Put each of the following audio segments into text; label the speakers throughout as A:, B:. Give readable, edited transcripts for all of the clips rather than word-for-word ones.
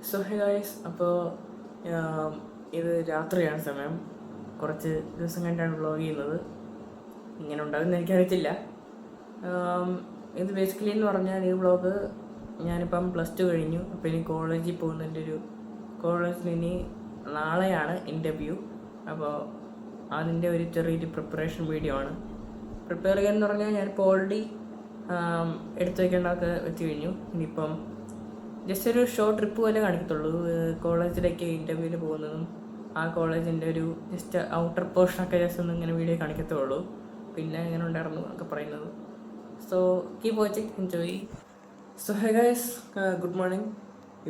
A: So hey guys, അപ്പോൾ ഇത് രാത്രിയാണ് സമയം. കുറച്ച് ദിവസം കഴിഞ്ഞിട്ടാണ് വ്ളോഗ് ചെയ്യുന്നത്. ഇങ്ങനെ ഉണ്ടാകുമെന്ന് എനിക്കറിയത്തില്ല. ഇത് ബേസിക്കലി എന്ന് പറഞ്ഞാൽ ഈ വ്ളോഗ് ഞാനിപ്പം +2 കഴിഞ്ഞു. അപ്പോൾ ഇനി കോളേജിൽ പോകുന്നതിൻ്റെ കോളേജിൽ ഇനി നാളെയാണ് ഇൻ്റർവ്യൂ. അപ്പോൾ അതിൻ്റെ ഒരു ചെറിയൊരു പ്രിപ്പറേഷൻ വീഡിയോ ആണ്. പ്രിപ്പയർ ചെയ്യാന്ന് പറഞ്ഞാൽ ഞാനിപ്പോൾ ഓൾറെഡി എടുത്തു വയ്ക്കേണ്ടതൊക്കെ വെച്ച് കഴിഞ്ഞു. ഇനിയിപ്പം ജസ്റ്റ് ഒരു ഷോർട്ട് ട്രിപ്പ് പോലെ കാണിക്കത്തുള്ളൂ. കോളേജിലേക്ക് ഇൻ്റർവ്യൂവിന് പോകുന്നതും ആ കോളേജിൻ്റെ ഒരു ജസ്റ്റ് ഔട്ടർ പോർഷനൊക്കെ ജസ്റ്റ് ഒന്നും ഇങ്ങനെ വീഡിയോ കാണിക്കത്തുള്ളൂ. പിന്നെ എങ്ങനെ ഉണ്ടായിരുന്നു എന്നൊക്കെ പറയുന്നത്. So keep watching, enjoy. So hey guys, good morning.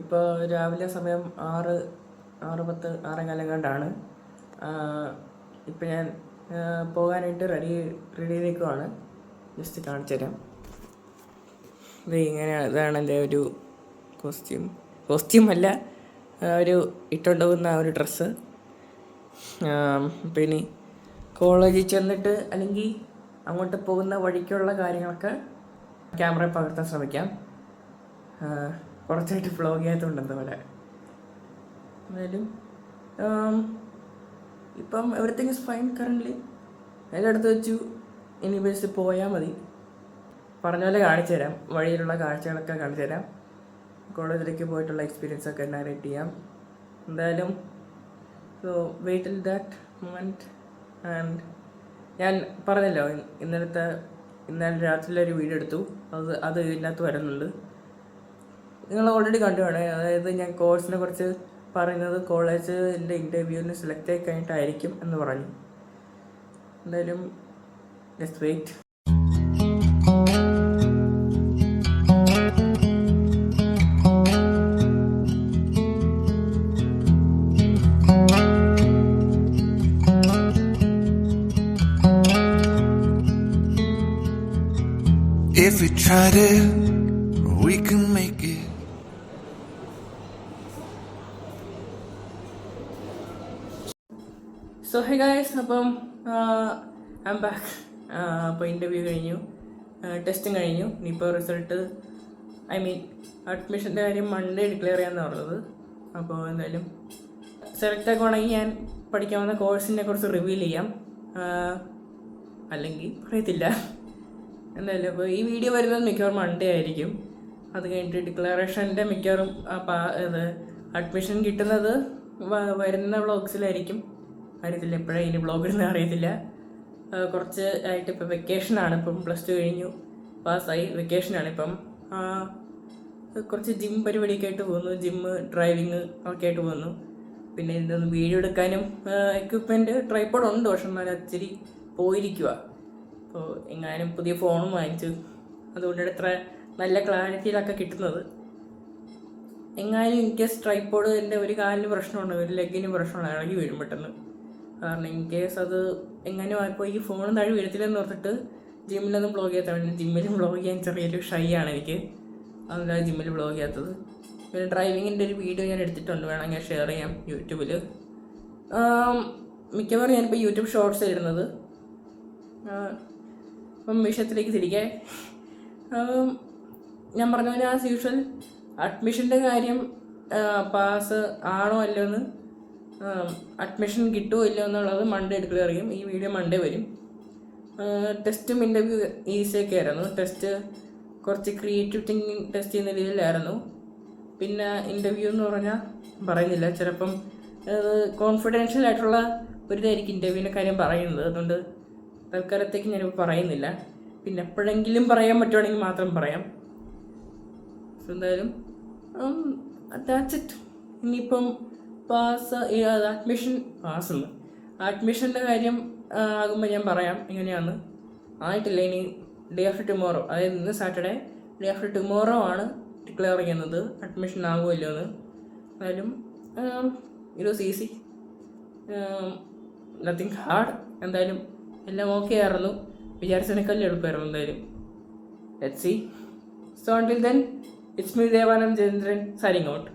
A: ഇപ്പോൾ രാവിലെ സമയം 6:10 6:15 ഇപ്പം ഞാൻ പോകാനായിട്ട് റെഡി നിൽക്കുവാണ്. ജസ്റ്റ് കാണിച്ചു തരാം. ഇതാണ് എൻ്റെ ഒരു കോസ്റ്റ്യൂം അല്ല, ഒരു ഇട്ടുകൊണ്ട് പോകുന്ന ഒരു ഡ്രസ്സ്. പിന്നെ കോളേജിൽ ചെന്നിട്ട് അല്ലെങ്കിൽ അങ്ങോട്ട് പോകുന്ന വഴിക്കുള്ള കാര്യങ്ങളൊക്കെ ക്യാമറ പകർത്താൻ ശ്രമിക്കാം. കുറച്ചായിട്ട് വ്ളോഗ് ചെയ്യാത്തതുകൊണ്ട് എന്താ പോലെ. എന്തായാലും ഇപ്പം എവറിത്തിങ് ഇസ് ഫൈൻ കറൻ്റ്ലി. എല്ലായിടത്ത് വെച്ചു ഇനി ബസ് പോയാൽ മതി. പറഞ്ഞ പോലെ കാണിച്ചു തരാം, വഴിയിലുള്ള കാഴ്ചകളൊക്കെ കാണിച്ചു തരാം. കോളേജിലേക്ക് പോയിട്ടുള്ള എക്സ്പീരിയൻസ് ഒക്കെ നാരേറ്റ് ചെയ്യാം. എന്തായാലും so wait till that moment. And ഞാൻ പറഞ്ഞല്ലോ, ഇന്നലെ രാത്രിയിലൊരു വീഡിയോ എടുത്തു. അത് ഇതിനകത്ത് വരുന്നുണ്ട്. നിങ്ങൾ ഓൾറെഡി കണ്ടുവേണേ. അതായത് ഞാൻ കോഴ്സിനെ കുറിച്ച് പറയുന്നത് കോളേജിൻ്റെ ഇൻ്റർവ്യൂവിന് സെലക്ട് ആയി കഴിഞ്ഞിട്ടായിരിക്കും എന്ന് പറഞ്ഞു. എന്തായാലും just wait.
B: If we tried it, we can make it.
A: So hey guys, അപ്പം ഐ ആം ബാക്ക്. അപ്പോൾ ഇൻ്റർവ്യൂ കഴിഞ്ഞു, ടെസ്റ്റും കഴിഞ്ഞു. ഇനിയിപ്പോൾ റിസൾട്ട് അഡ്മിഷൻ്റെ കാര്യം മൺഡേ ഡിക്ലെയർ ചെയ്യാമെന്ന് പറഞ്ഞത്. അപ്പോൾ എന്തായാലും സെലക്ട് ആക്കുവാണെങ്കിൽ ഞാൻ പഠിക്കാൻ വന്ന കോഴ്സിനെ കുറിച്ച് റിവീൽ ചെയ്യാം, അല്ലെങ്കിൽ പറയത്തില്ല. എന്തായാലും അപ്പോൾ ഈ വീഡിയോ വരുന്നത് മിക്കവാറും മൺഡേ ആയിരിക്കും. അത് കഴിഞ്ഞിട്ട് ഡിക്ലറേഷൻ്റെ മിക്കവാറും അഡ്മിഷൻ കിട്ടുന്നത് വരുന്ന വ്ളോഗ്സിലായിരിക്കും. അറിയത്തില്ല എപ്പോഴാണ് ഇനി വ്ളോഗ് ഇടുന്നത് അറിയത്തില്ല. കുറച്ച് ആയിട്ട് ഇപ്പോൾ വെക്കേഷനാണ്. ഇപ്പം +2 കഴിഞ്ഞു, പാസ്സായി. വെക്കേഷനാണ് ഇപ്പം. കുറച്ച് ജിം പരിപാടിയൊക്കെ ആയിട്ട് പോകുന്നു. ജിമ്മ്, ഡ്രൈവിങ് ഒക്കെ ആയിട്ട് പോകുന്നു. പിന്നെ എന്തൊന്ന് വീഡിയോ എടുക്കാനും എക്വിപ്മെൻറ്റ് ട്രൈപ്പോഡ് ഉണ്ട്, പക്ഷെ എന്നാൽ ഇച്ചിരി പോയിരിക്കുക. അപ്പോൾ എങ്ങാനും പുതിയ ഫോണും വാങ്ങിച്ചു, അതുകൊണ്ടാണ് ഇത്ര നല്ല ക്ലാരിറ്റിയിലൊക്കെ കിട്ടുന്നത്. എങ്ങാനും ഇൻ കേസ് ട്രൈപ്പോഡ് എൻ്റെ ഒരു കാലിന് പ്രശ്നമുണ്ട്, ഒരു ലെഗിന് പ്രശ്നമാണ്, ഇളകി വീഴും പെട്ടെന്ന്. കാരണം ഇൻ കേസ് അത് എങ്ങാനും ആയപ്പോൾ ഈ ഫോൺ താഴെ വീഴത്തില്ലെന്ന് ഓർത്തിട്ട് ജിമ്മിലൊന്നും വ്ളോഗ് ചെയ്യാത്ത. ജിമ്മിൽ വ്ളോഗ് ചെയ്യാൻ ചെറിയൊരു ഷൈ ആണ് എനിക്ക്, അതുകൊണ്ടാണ് ജിമ്മിൽ വ്ളോഗ് ചെയ്യാത്തത്. പിന്നെ ഡ്രൈവിങ്ങിൻ്റെ ഒരു വീഡിയോ ഞാൻ എടുത്തിട്ടുണ്ട്, വേണമെങ്കിൽ ഷെയർ ചെയ്യാം യൂട്യൂബിൽ. മിക്കവാറും ഞാനിപ്പോൾ യൂട്യൂബ് ഷോർട്സ് ഇടുന്നത്. അപ്പം വിഷയത്തിലേക്ക് തിരികെ. ഞാൻ പറഞ്ഞ പോലെ ആസ് യൂഷ്വൽ അഡ്മിഷൻ്റെ കാര്യം പാസ് ആണോ അല്ലോ എന്ന്, അഡ്മിഷൻ കിട്ടുമോ ഇല്ലോ എന്നുള്ളത് മൺഡേ ഡിക്ലെയർ ചെയ്യും. ഈ വീഡിയോ മൺഡേ വരും. ടെസ്റ്റും ഇൻ്റർവ്യൂ ഈസിയൊക്കെ ആയിരുന്നു. ടെസ്റ്റ് കുറച്ച് ക്രിയേറ്റീവ് തിങ്കിങ് ടെസ്റ്റ് ചെയ്യുന്ന രീതിയിലായിരുന്നു. പിന്നെ ഇൻ്റർവ്യൂ എന്ന് പറഞ്ഞാൽ പറയുന്നില്ല, ചിലപ്പം കോൺഫിഡൻഷ്യൽ ആയിട്ടുള്ള ഒരു ഇതായിരിക്കും ഇൻ്റർവ്യൂവിൻ്റെ കാര്യം പറയുന്നത്. അതുകൊണ്ട് തൽക്കാലത്തേക്ക് ഞാനിപ്പോൾ പറയുന്നില്ല. പിന്നെ എപ്പോഴെങ്കിലും പറയാൻ പറ്റുവാണെങ്കിൽ മാത്രം പറയാം. സോ എന്തായാലും ദാറ്റ്സ് ഇറ്റ്. ഇനിയിപ്പം അഡ്മിഷൻ്റെ കാര്യം ആകുമ്പോൾ ഞാൻ പറയാം എങ്ങനെയാണെന്ന്. ആയിട്ടില്ല, ഇനി ഡേ ആഫ്റ്റർ ടുമോറോ, അതായത് ഇന്ന് സാറ്റർഡേ, ഡേ ആഫ്റ്റർ ടുമോറോ ആണ് ഡിക്ലെയർ ചെയ്യുന്നത് അഡ്മിഷൻ ആകുമല്ലോ എന്ന്. എന്തായാലും it was easy, nothing hard. എന്തായാലും എല്ലാം ഓക്കെ ആയിരുന്നു, വിചാരിച്ചതിനേക്കാളും എളുപ്പമായിരുന്നു. എന്തായാലും let's see. So until then, it's me Devanand Jayendran signing out.